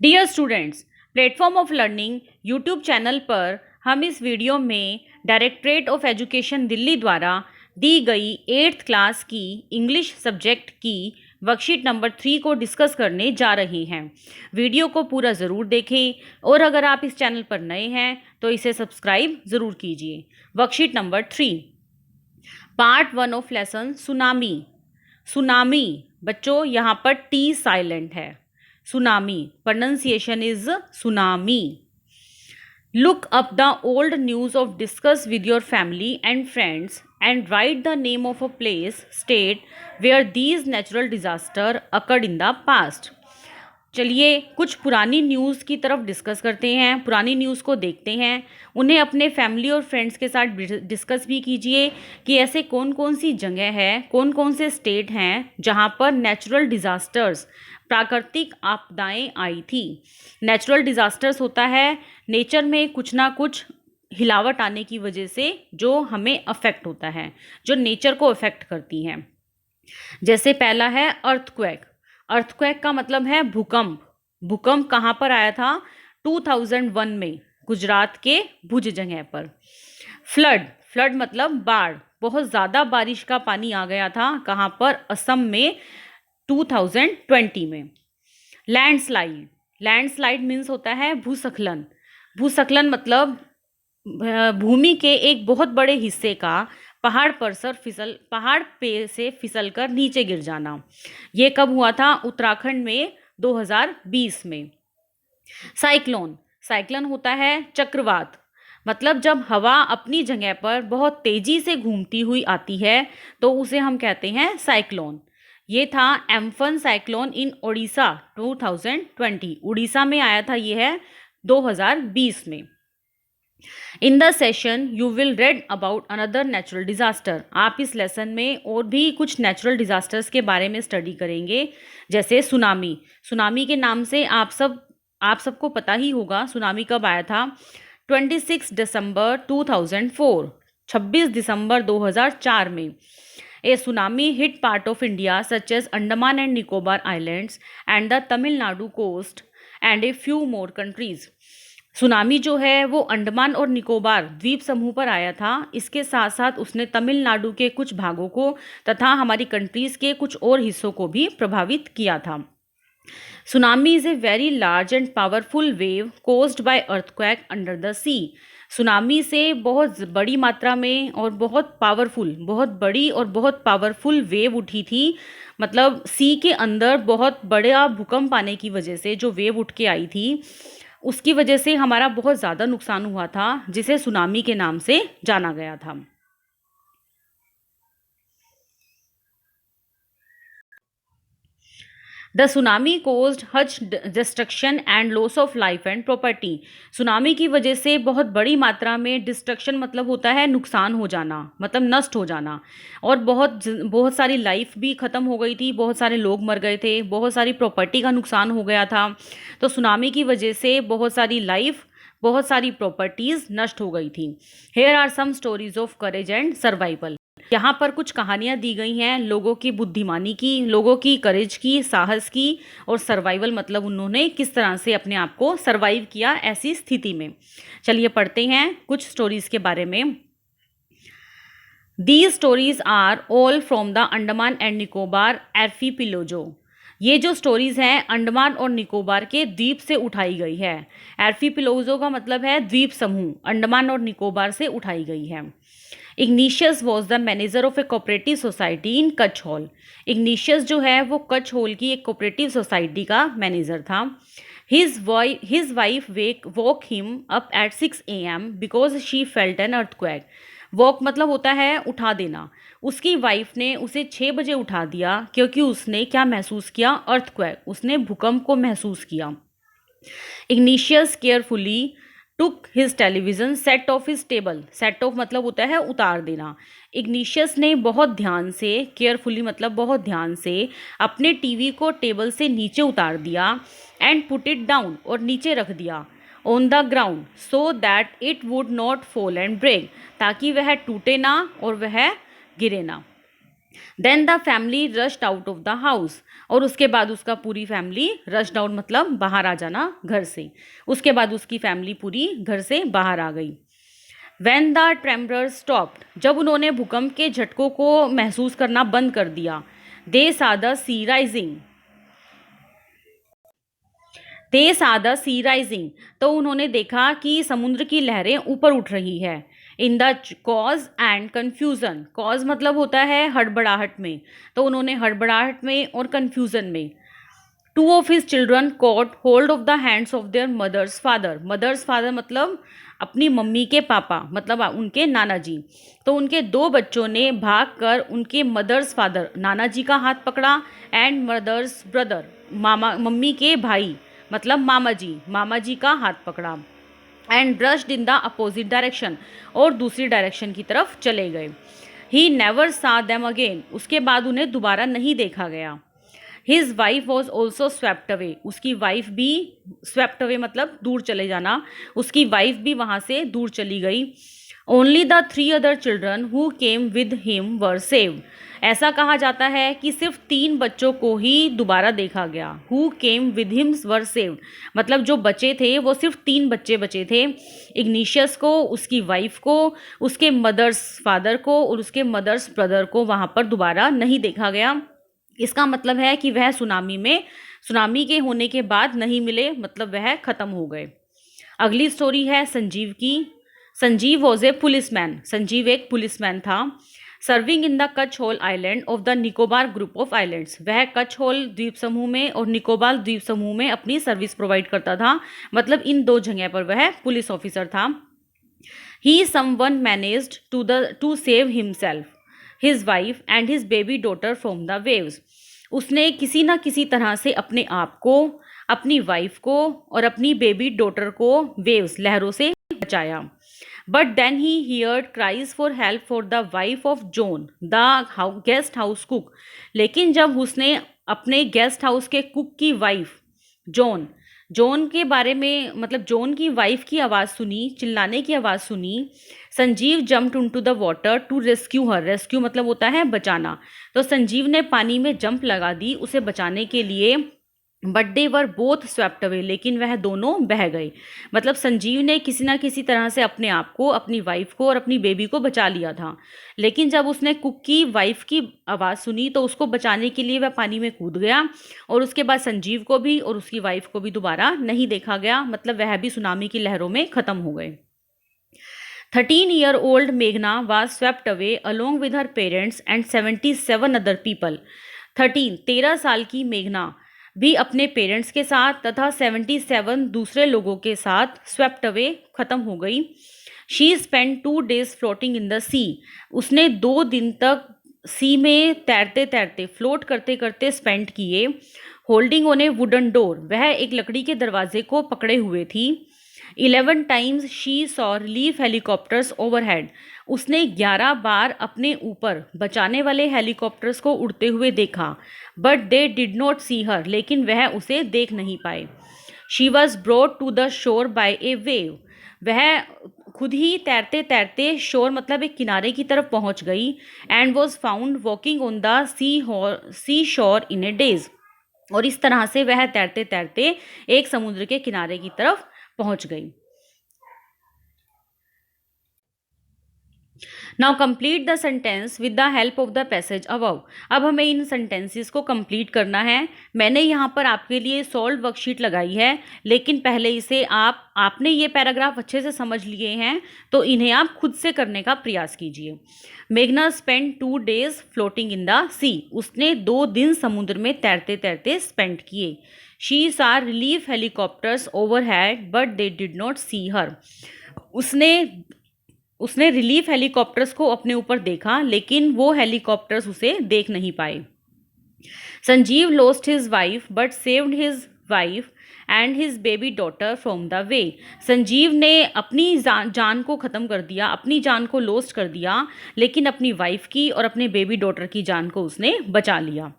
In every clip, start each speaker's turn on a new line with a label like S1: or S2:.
S1: Dear students, platform of learning YouTube channel पर हम इस वीडियो में डायरेक्टरेट ऑफ एजुकेशन दिल्ली द्वारा दी गई 8th क्लास की इंग्लिश सब्जेक्ट की वर्कशीट नंबर 3 को डिस्कस करने जा रहे हैं। वीडियो को पूरा ज़रूर देखें और अगर आप इस चैनल पर नए हैं तो इसे सब्सक्राइब ज़रूर कीजिए। Worksheet number 3, part 1 of lesson tsunami. Tsunami बच्चों, यहाँ पर टी साइलेंट है। Tsunami pronunciation is tsunami. Look up the old news of discuss with your family and friends and write the name of a place, state where these natural disaster occurred in the past. चलिए कुछ पुरानी news की तरफ discuss करते हैं, पुरानी news को देखते हैं, उन्हें अपने फैमिली और फ्रेंड्स के साथ डिस्कस भी कीजिए कि ऐसे कौन कौन सी जगह है, कौन कौन से स्टेट हैं जहां पर नेचुरल डिज़ास्टर्स, प्राकृतिक आपदाएं आई थी। नेचुरल डिज़ास्टर्स होता है नेचर में कुछ ना कुछ हिलावट आने की वजह से जो हमें अफेक्ट होता है, जो नेचर को अफेक्ट करती हैं। जैसे पहला है अर्थक्वेक। अर्थक्वेक का मतलब है भूकंप। भूकंप कहाँ पर आया था? 2001 में गुजरात के भुज जगह पर। फ्लड, फ्लड मतलब बाढ़, बहुत ज़्यादा बारिश का पानी आ गया था। कहाँ पर? असम में 2020 में। लैंडस्लाइड, लैंडस्लाइड मीन्स होता है भूस्खलन। भूस्खलन मतलब भूमि के एक बहुत बड़े हिस्से का पहाड़ पे से फिसलकर नीचे गिर जाना। ये कब हुआ था? उत्तराखंड में 2020 में। साइक्लोन, साइक्लोन होता है चक्रवात, मतलब जब हवा अपनी जगह पर बहुत तेजी से घूमती हुई आती है तो उसे हम कहते हैं साइक्लोन। ये था एम्फन साइक्लोन इन ओडिशा 2020, उड़ीसा में आया था। ये है 2020 में। In the session you will read about another natural disaster. आप इस लेसन में और भी कुछ नेचुरल डिज़ास्टर्स के बारे में स्टडी करेंगे, जैसे सुनामी। सुनामी के नाम से आप सबको पता ही होगा सुनामी कब आया था। 26 दिसंबर 2004, 26 दिसंबर 2004 में। A tsunami hit part of India such as Andaman and Nicobar Islands and the Tamil Nadu coast and a few more countries. Tsunami जो है वो अंडमान और निकोबार द्वीप समूह पर आया था। इसके साथ साथ उसने तमिलनाडु के कुछ भागों को तथा हमारी कंट्रीज़ के कुछ और हिस्सों को भी प्रभावित किया था। Tsunami is a very large and powerful wave caused by earthquake under the sea. Tsunami से बहुत बड़ी मात्रा में और बहुत बड़ी और बहुत पावरफुल वेव उठी थी। मतलब सी के अंदर बहुत बड़ा भूकंप आने की वजह से जो वेव उठ के आई थी, उसकी वजह से हमारा बहुत ज़्यादा नुकसान हुआ था, जिसे सुनामी के नाम से जाना गया था। द सुनामी कोज्ड हज destruction and loss of life and property. Tsunami की वजह से बहुत बड़ी मात्रा में डिस्ट्रक्शन मतलब होता है नुकसान हो जाना, मतलब नष्ट हो जाना, और बहुत सारी लाइफ भी ख़त्म हो गई थी, बहुत सारे लोग मर गए थे, बहुत सारी प्रॉपर्टी का नुकसान हो गया था। तो सुनामी की वजह से बहुत सारी लाइफ, बहुत सारी प्रॉपर्टीज़ नष्ट हो गई थी। Here are some stories of courage and survival. यहाँ पर कुछ कहानियाँ दी गई हैं लोगों की बुद्धिमानी की, लोगों की करेज की, साहस की, और सर्वाइवल मतलब उन्होंने किस तरह से अपने आप को सर्वाइव किया ऐसी स्थिति में। चलिए पढ़ते हैं कुछ स्टोरीज के बारे में। These stories are all from the Andaman and Nicobar archipelago. ये जो स्टोरीज हैं अंडमान और निकोबार के द्वीप से उठाई गई है। आर्चीपेलागो का मतलब है द्वीप समूह, अंडमान और निकोबार से उठाई गई है। Igneous was the manager of A cooperative society in Kutch hall. Igneous जो है वो कच्छ हॉल की एक कोऑपरेटिव सोसाइटी का मैनेजर था। His wife woke him up at 6 AM because she felt an earthquake. Walk मतलब होता है उठा देना। उसकी वाइफ ने उसे 6 बजे उठा दिया क्योंकि उसने क्या महसूस किया? अर्थक्वेक, उसने भूकंप को महसूस किया। Igneous carefully took his television set of his table. Set of मतलब होता है उतार देना। इग्निशियस ने बहुत दैन से, केयरफुली मतलब बहुत ध्यान से, अपने टीवी को टेबल से नीचे उतार दिया। एंड पुट इट डाउन, और नीचे रख दिया। On the ground so that it would not fall and break, ताकि वह टूटे ना और वह गिरे ना। Then the family rushed out of the house, और उसके बाद उसका पूरी फैमिली, रश्ड आउट मतलब बाहर आ जाना घर से, उसके बाद उसकी फैमिली पूरी घर से बाहर आ गई। व्हेन द ट्रेमरर स्टॉप्ड, जब उन्होंने भूकंप के झटकों को महसूस करना बंद कर दिया, दे सा द सी राइजिंग, दे सा द सी राइजिंग, तो उन्होंने देखा कि समुद्र की लहरें ऊपर उठ रही है। In the cause and confusion, cause मतलब होता है हड़बड़ाहट में, तो उन्होंने हड़बड़ाहट में और कन्फ्यूज़न में। Two of his children caught hold of the hands of their mother's father, mother's father मतलब अपनी मम्मी के पापा, मतलब उनके नाना जी। तो उनके दो बच्चों ने भागकर उनके मदर्स फादर नाना जी का हाथ पकड़ा, एंड मदर्स ब्रदर मामा मम्मी के भाई मतलब मामा जी का हाथ पकड़ा, and brushed in the opposite direction, और दूसरी डायरेक्शन की तरफ चले गए। He never saw them again, उसके बाद उन्हें दोबारा नहीं देखा गया। His wife was also swept away, उसकी वाइफ भी, स्वेप्ट अवे मतलब दूर चले जाना, उसकी वाइफ भी वहाँ से दूर चली गई। Only the three other children who came with him were saved, ऐसा कहा जाता है कि सिर्फ 3 बच्चों को ही दोबारा देखा गया। Who came with him were saved मतलब जो बचे थे वो सिर्फ 3 बच्चे बचे थे, इग्निशियस को, उसकी वाइफ को, उसके मदर्स फादर को और उसके मदर्स ब्रदर को वहाँ पर दोबारा नहीं देखा गया। इसका मतलब है कि वह सुनामी के होने के बाद नहीं मिले, मतलब वह खत्म हो गए। अगली स्टोरी है संजीव की। Sanjeev was a policeman, Sanjeev एक पुलिसमैन था। Serving in the Katchal island of the Nicobar group of islands, वह कच्छ होल द्वीप समूह में और निकोबार द्वीप समूह में अपनी सर्विस प्रोवाइड करता था, मतलब इन 2 जगह पर वह पुलिस ऑफिसर था। He somehow managed to save himself, his wife and his baby daughter from the waves, उसने किसी न किसी तरह से अपने आप को, अपनी वाइफ को और अपनी बेबी डॉटर को वेव्स लहरों से बचाया। But then he heard cries for help for the wife of John the guest house cook, लेकिन जब उसने अपने गेस्ट हाउस के कुक की वाइफ जॉन के बारे में, मतलब जॉन की वाइफ की आवाज़ सुनी, चिल्लाने की आवाज़ सुनी, Sanjeev jumped into the water to rescue her, rescue मतलब होता है बचाना, तो संजीव ने पानी में जंप लगा दी उसे बचाने के लिए। But they were both swept away, लेकिन वह दोनों बह गए, मतलब संजीव ने किसी ना किसी तरह से अपने आप को, अपनी वाइफ को और अपनी बेबी को बचा लिया था, लेकिन जब उसने कुक की वाइफ की आवाज़ सुनी तो उसको बचाने के लिए वह पानी में कूद गया, और उसके बाद संजीव को भी और उसकी वाइफ को भी दोबारा नहीं देखा गया, मतलब वह भी सुनामी की लहरों में ख़त्म हो गए। 13-year-old मेघना was swept away along with her parents and 77 other people. 13 साल की मेघना भी अपने पेरेंट्स के साथ तथा 77 दूसरे लोगों के साथ स्वेप्ट अवे खत्म हो गई। She spend 2 days floating in the sea, उसने 2 दिन तक सी में तैरते तैरते, फ्लोट करते करते स्पेंड किए। Holding on A wooden door, वह एक लकड़ी के दरवाजे को पकड़े हुए थी। 11 times she saw relief helicopters overhead, उसने 11 बार अपने ऊपर बचाने वाले हेलीकॉप्टर्स को उड़ते हुए देखा। But they did not see her, लेकिन वह उसे देख नहीं पाए। She was brought to the shore by a wave, वह खुद ही तैरते तैरते शोर मतलब एक किनारे की तरफ पहुंच गई। And was found walking on the sea shore in A days, और इस तरह से वह तैरते तैरते एक समुद्र के किनारे की तरफ पहुंच गई। Now complete the sentence with the help of the passage above, अब हमें इन सेंटेंसेस को कंप्लीट करना है। मैंने यहाँ पर आपके लिए सॉल्व वर्कशीट लगाई है, लेकिन पहले इसे आपने ये पैराग्राफ अच्छे से समझ लिए हैं तो इन्हें आप खुद से करने का प्रयास कीजिए। मेघना spend 2 days floating in the sea, उसने 2 दिन समुद्र में तैरते तैरते स्पेंड किए। She saw relief helicopters overhead but they did not see her, उसने रिलीफ हेलीकॉप्टर्स को अपने ऊपर देखा, लेकिन वो हेलीकॉप्टर्स उसे देख नहीं पाए। Sanjeev lost his wife but saved his wife and his baby daughter from the way, Sanjeev ने अपनी जान को ख़त्म कर दिया, अपनी जान को लॉस्ट कर दिया, लेकिन अपनी वाइफ की और अपने बेबी डॉटर की जान को उसने बचा लिया।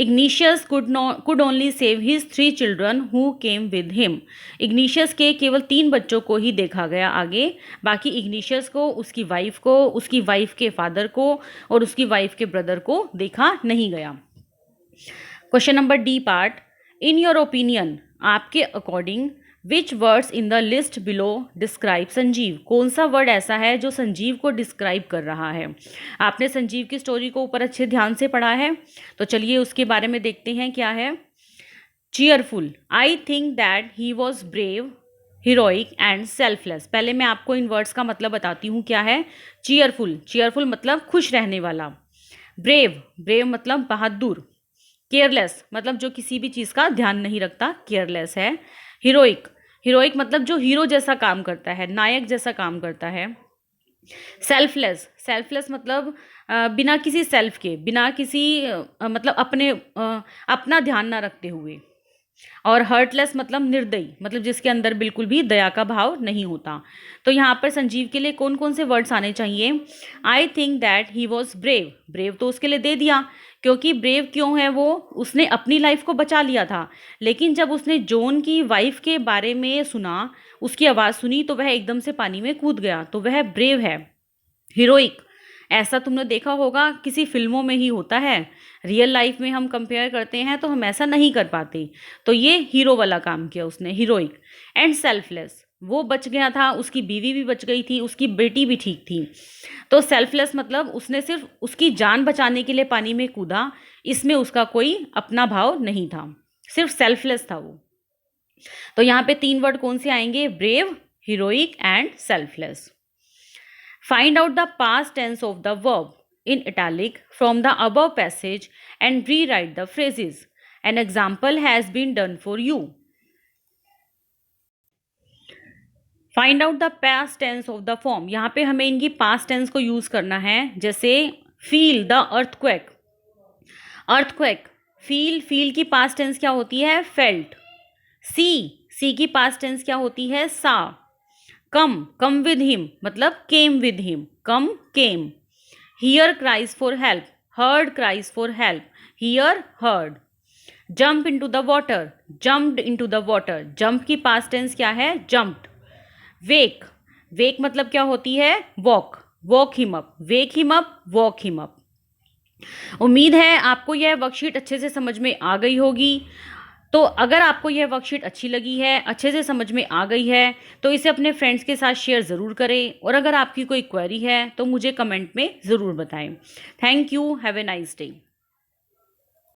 S1: Igneous could only save his 3 children who came with him. Igneous के केवल 3 बच्चों को ही देखा गया आगे, बाकी इग्निशियस को, उसकी वाइफ को, उसकी वाइफ के फादर को और उसकी वाइफ के ब्रदर को देखा नहीं गया। Question number D part, in your opinion, आपके according, which words in the list below describe Sanjeev. कौन सा वर्ड ऐसा है जो संजीव को डिस्क्राइब कर रहा है। आपने संजीव की स्टोरी को ऊपर अच्छे ध्यान से पढ़ा है, तो चलिए उसके बारे में देखते हैं क्या है। Cheerful, I think that he was brave, heroic and selfless. पहले मैं आपको इन वर्ड्स का मतलब बताती हूँ क्या है। चीयरफुल, चीयरफुल मतलब खुश रहने वाला। ब्रेव, ब्रेव मतलब बहादुर। केयरलेस मतलब जो किसी भी चीज़ का ध्यान नहीं रखता, केयरलेस है। हीरोइक, हीरोइक मतलब जो हीरो जैसा काम करता है, नायक जैसा काम करता है। सेल्फलेस, सेल्फलेस मतलब बिना किसी सेल्फ के, बिना किसी मतलब अपना ध्यान ना रखते हुए। और हर्टलेस मतलब निर्दयी, मतलब जिसके अंदर बिल्कुल भी दया का भाव नहीं होता। तो यहाँ पर संजीव के लिए कौन कौन से वर्ड्स आने चाहिए। I think that he was brave, brave तो उसके लिए दे दिया, क्योंकि ब्रेव क्यों है वो, उसने अपनी लाइफ को बचा लिया था। लेकिन जब उसने जॉन की वाइफ के बारे में सुना, उसकी आवाज़ सुनी, तो वह एकदम से पानी में कूद गया, तो वह ब्रेव है। हीरोइक, ऐसा तुमने देखा होगा किसी फिल्मों में ही होता है, रियल लाइफ में हम कंपेयर करते हैं तो हम ऐसा नहीं कर पाते, तो ये हीरो वाला काम किया उसने, हीरोइक। एंड सेल्फलेस, वो बच गया था, उसकी बीवी भी बच गई थी, उसकी बेटी भी ठीक थी। तो सेल्फलेस मतलब उसने सिर्फ उसकी जान बचाने के लिए पानी में कूदा, इसमें उसका कोई अपना भाव नहीं था, सिर्फ सेल्फलेस था वो। तो यहाँ पे 3 वर्ड कौन से आएंगे, brave, heroic and selfless. Find out the past tense of the verb in italic from the above passage and rewrite the phrases. An example has been done for you. Find out the past tense of the form. यहाँ पे हमें इनकी past tense को use करना है, जैसे feel the earthquake. earthquake, feel की past tense क्या होती है, felt. see की past tense क्या होती है, saw. come with him मतलब came with him, come came. hear cries for help, heard cries for help, hear heard. jump into the water, jumped into the water, jump की past tense क्या है, jumped. wake मतलब क्या होती है, walk him up, wake him up, walk him up. उम्मीद है आपको यह वर्कशीट अच्छे से समझ में आ गई होगी। तो अगर आपको यह वर्कशीट अच्छी लगी है, अच्छे से समझ में आ गई है, तो इसे अपने फ्रेंड्स के साथ शेयर ज़रूर करें, और अगर आपकी कोई क्वेरी है तो मुझे कमेंट में ज़रूर बताएं। Thank you, have a nice day.